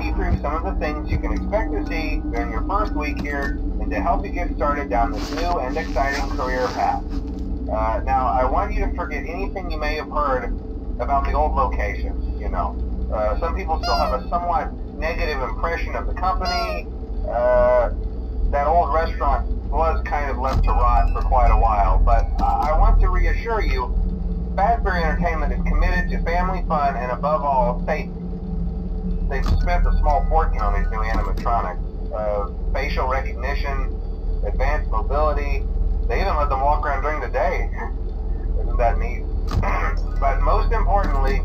you through some of the things you can expect to see during your first week here and to help you get started down this new and exciting career path. Now, I want you to forget anything you may have heard about the old location, you know. Some people still have a somewhat negative impression of the company. That old restaurant was kind of left to rot for quite a while, but I want to reassure you, Fazbear Entertainment is committed to family fun and above all, safety. They've spent a small fortune on these new animatronics. Facial recognition, advanced mobility, they even let them walk around during the day. Isn't that neat? But most importantly,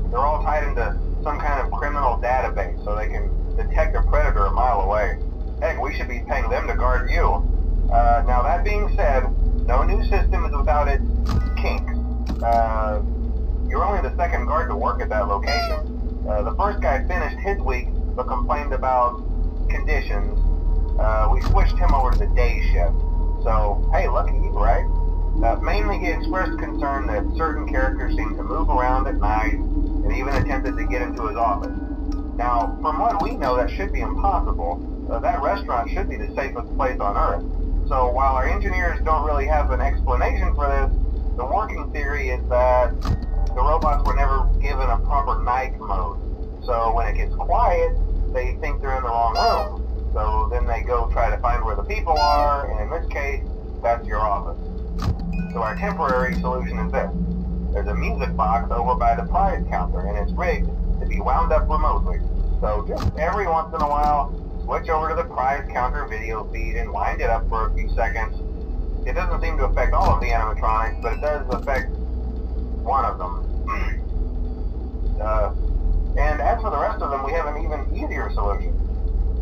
they're all tied into some kind of criminal database so they can detect a predator a mile away. Heck, we should be paying them to guard you. Now that being said, no new system is without its kinks. You're only the second guard to work at that location. The first guy finished his week but complained about conditions. We switched him over to the day shift. So, hey, lucky you, right? Mainly he expressed concern that certain characters seemed to move around at night and even attempted to get into his office. Now, from what we know, that should be impossible. That restaurant should be the safest place on Earth. So while our engineers don't really have an explanation for this, the working theory is that the robots were never given a proper night mode. So when it gets quiet, they think they're in the wrong room. So then they go try to find where the people are, and in this case, that's your office. So our temporary solution is this. There's a music box over by the prize counter, and it's rigged to be wound up remotely. So just every once in a while, switch over to the prize counter video feed and wind it up for a few seconds. It doesn't seem to affect all of the animatronics, but it does affect one of them. And as for the rest of them, we have an even easier solution.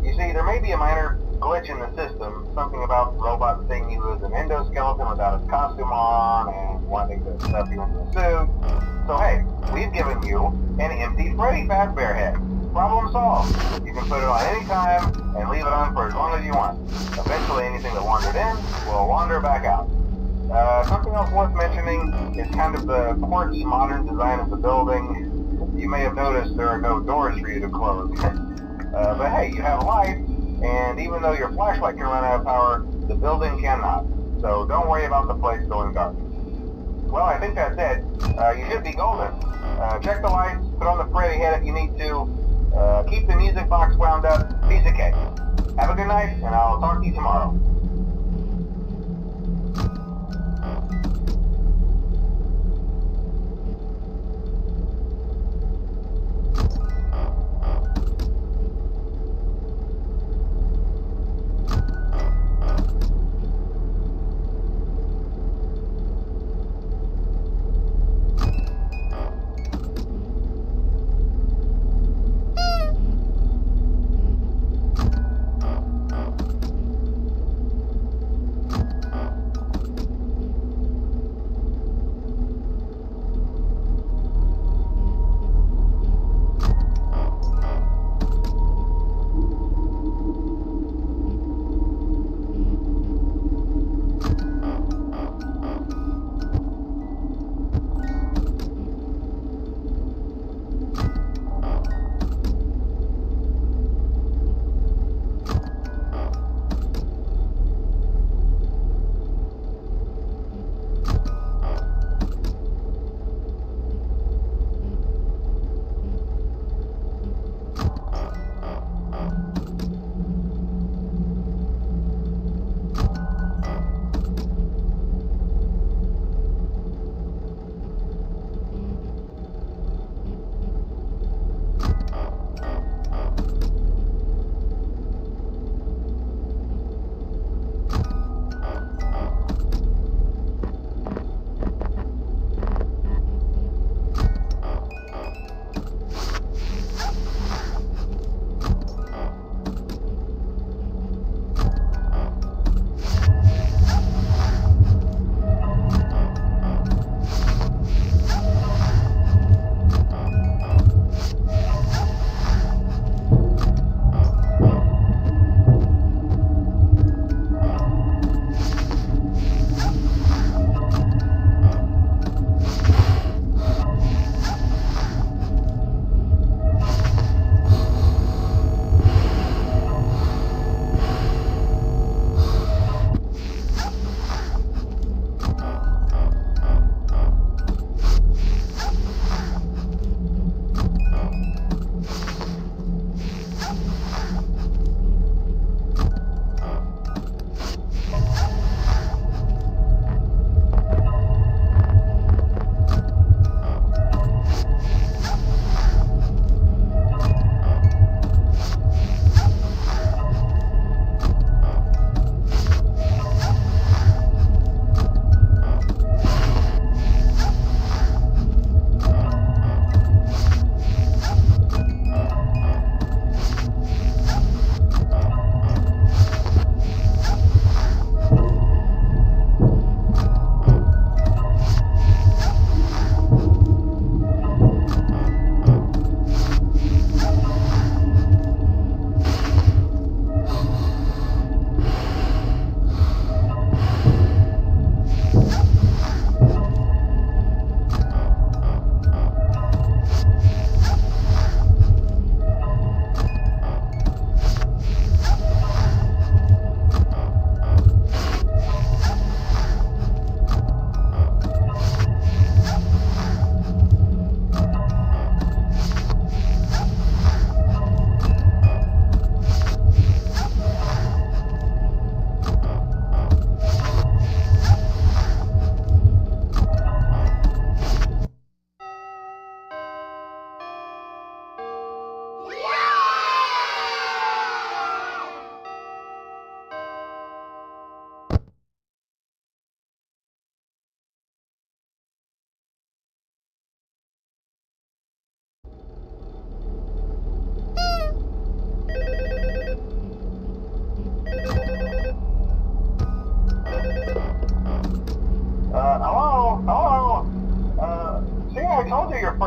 You see, there may be a minor glitch in the system, something about robots seeing you as an endoskeleton without its costume on and wanting to stuff you into a suit. So hey, we've given you an empty Freddy Fazbear head. Problem solved. You can put it on any time and leave it on for as long as you want. Eventually anything that wandered in will wander back out. Something else worth mentioning is kind of the quirky modern design of the building. You may have noticed there are no doors for you to close. But hey, you have lights, and even though your flashlight can run out of power, the building cannot. So don't worry about the place going dark. Well, I think that's it. You should be golden. Check the lights, put on the Freddy head if you need to. Keep the music box wound up. Piece of cake. Have a good night, and I'll talk to you tomorrow.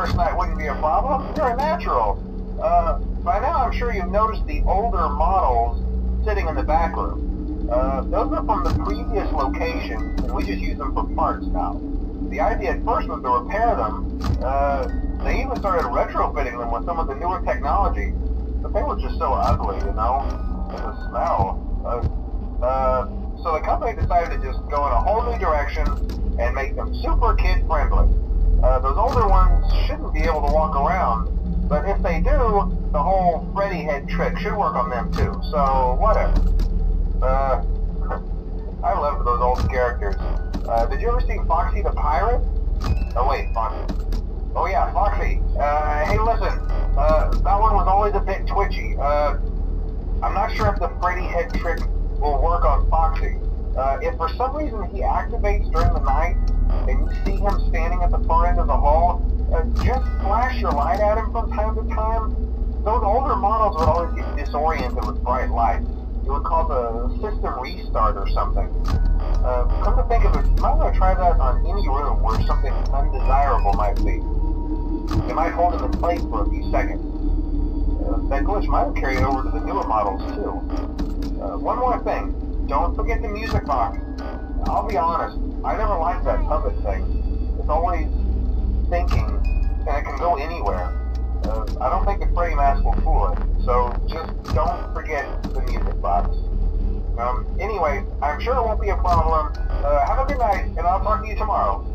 first night wouldn't be a problem. You're a natural. By now I'm sure you've noticed the older models sitting in the back room. Those are from the previous location, and we just use them for parts now. The idea at first was to repair them. They even started retrofitting them with some of the newer technology, but they were just so ugly, you know, and the smell. So the company decided to just go in a whole new direction and make them super kid-friendly. Those older ones shouldn't be able to walk around, but if they do, the whole Freddy head trick should work on them too, so whatever. I loved those old characters. Did you ever see Foxy the Pirate? Oh wait, Foxy. Oh yeah, Foxy. Hey listen, that one was always a bit twitchy. I'm not sure if the Freddy head trick will work on Foxy. If for some reason he activates during the night, and you see him standing at the far end of the hall, just flash your light at him from time to time. Those older models would always get disoriented with bright lights. It would cause a system restart or something. Come to think of it, you might want to try that on any room where something undesirable might be. It might hold him in place for a few seconds. That glitch might have carried over to the newer models too. One more thing, don't forget the music box. I'll be honest, I never liked that puppet thing. It's always thinking, and it can go anywhere. I don't think the Freddy mask will fool it, so just don't forget the music box. Anyway, I'm sure it won't be a problem. Have a good night, and I'll talk to you tomorrow.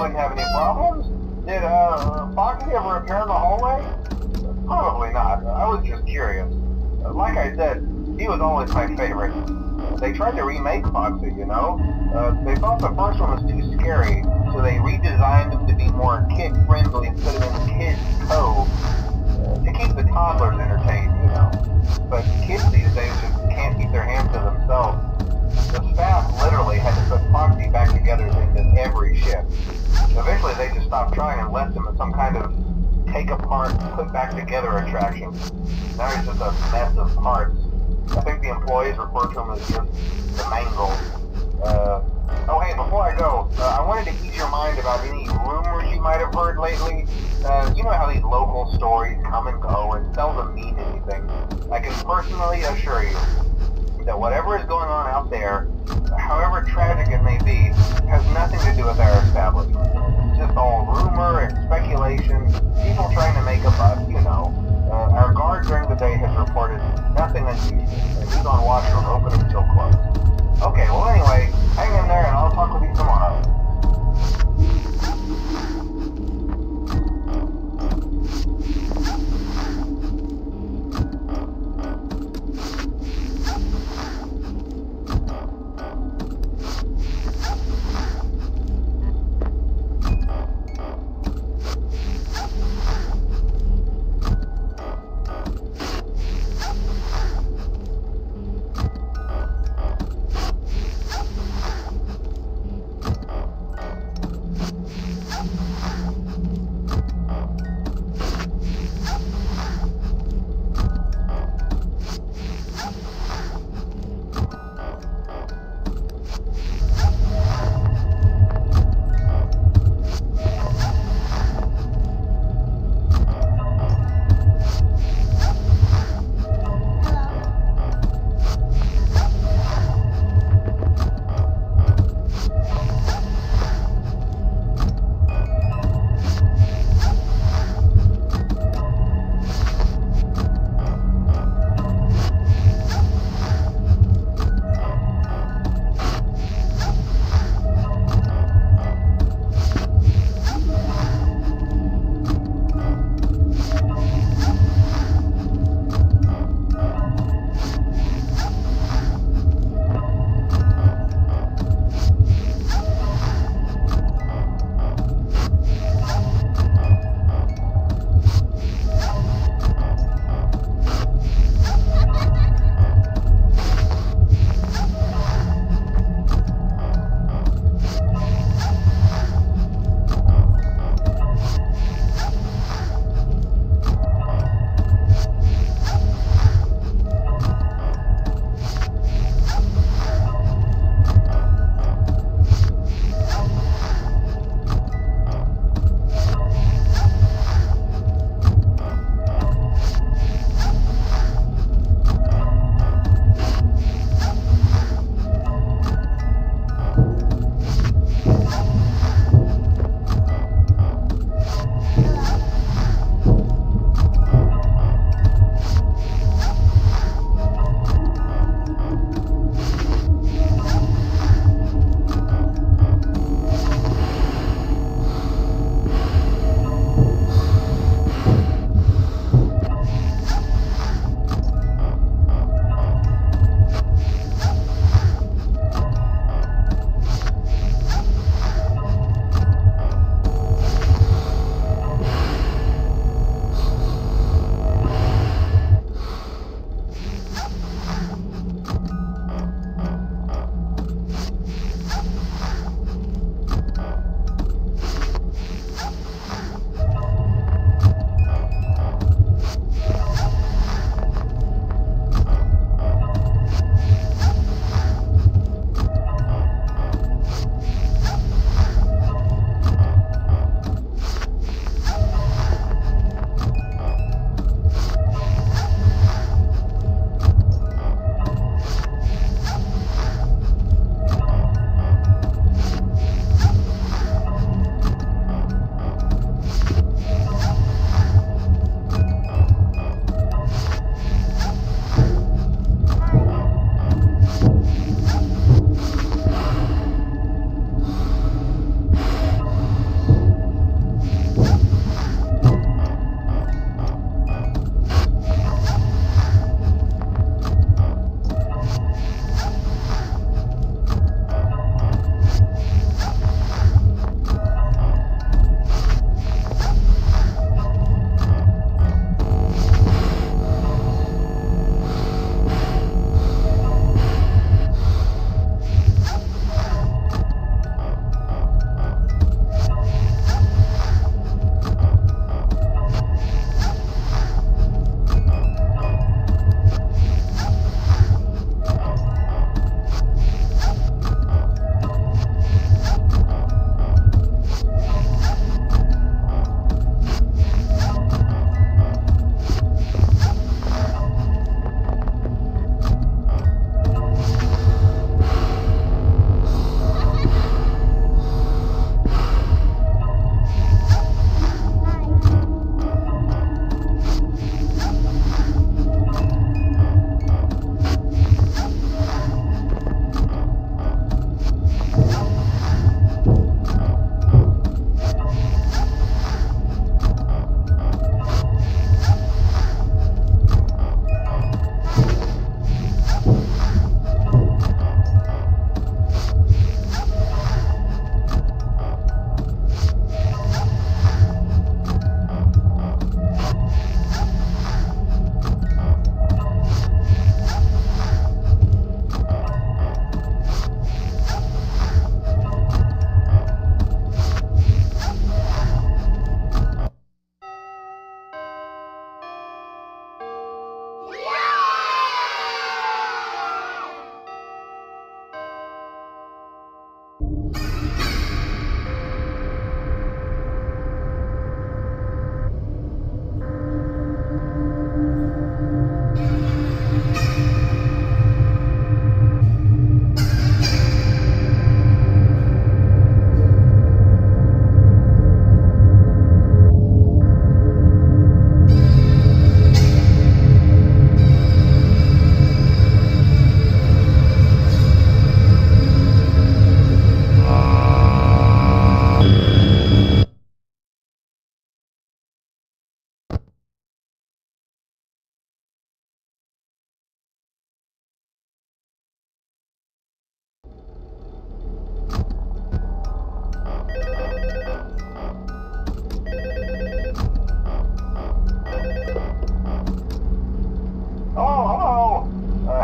wouldn't have any problems. Did Foxy ever appear in the hallway? Probably not. I was just curious. Like I said, he was always my favorite. They tried to remake Foxy, you know? They thought the first one was too scary, so they redesigned him to be more kid-friendly and put him in Kids Cove to keep the toddlers entertained, you know. But kids these days just can't keep their hands to themselves. The staff literally had to put Foxy back together into every shift. Eventually they just stopped trying and left him in some kind of take apart, put back together attraction. Now he's just a mess of parts. I think the employees refer to him as just the mangle. Oh hey, before I go, I wanted to ease your mind about any rumors you might have heard lately. You know how these local stories come and go and seldom mean anything. I can personally assure you that whatever is going on out there, however tragic it may be, has nothing to do with our establishment. It's just all rumor and speculation, people trying to make a buck, you know. Our guard during the day has reported nothing unusual, and he's on watch from open until close. Okay, well anyway, hang in there and I'll talk with you tomorrow. Oh, hello.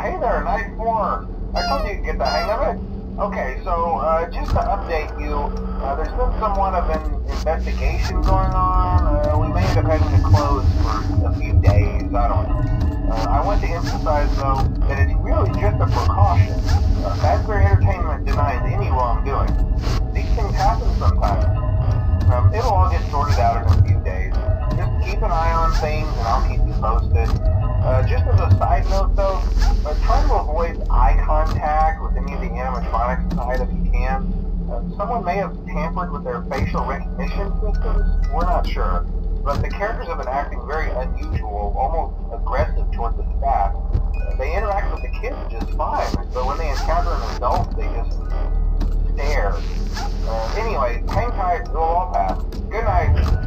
Hey there, Night 4. I told you to get the hang of it. Okay, so just to update you, there's been somewhat of an investigation going on. We may end up having to close for a few days. I don't know. I want to emphasize, though, that it's really just a precaution. Fazbear Entertainment denies any wrongdoing. These things happen sometimes. It'll all get sorted out in a few days. Just keep an eye on things, and I'll keep you posted. Just as a side note, though, try to avoid eye contact with any of the animatronics side if you can. Someone may have tampered with their facial recognition systems. We're not sure. But the characters have been acting very unusual, almost aggressive toward the staff. They interact with the kids just fine, but when they encounter an adult, they just stare. Anyway, hang tight, it'll all pass. Good night.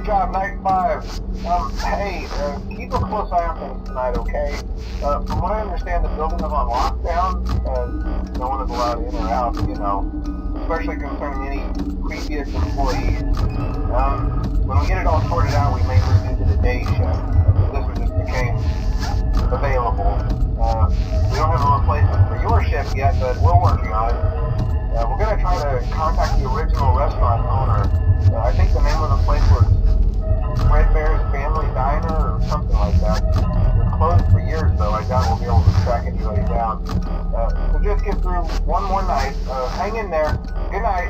job, night 5. Hey, keep a close eye on things tonight, okay? From what I understand, the building is on lockdown. No one is allowed in or out, especially concerning any previous employees. When we get it all sorted out, we may move into the day shift. This one just became available. We don't have a replacement for your shift yet, but we're working on it. We're going to try to contact the original restaurant owner. I think the name of the place was Red Bear's Family Diner or something like that. It's closed for years, though. I doubt we'll be able to track anybody down. So just get through one more night. Hang in there. Good night.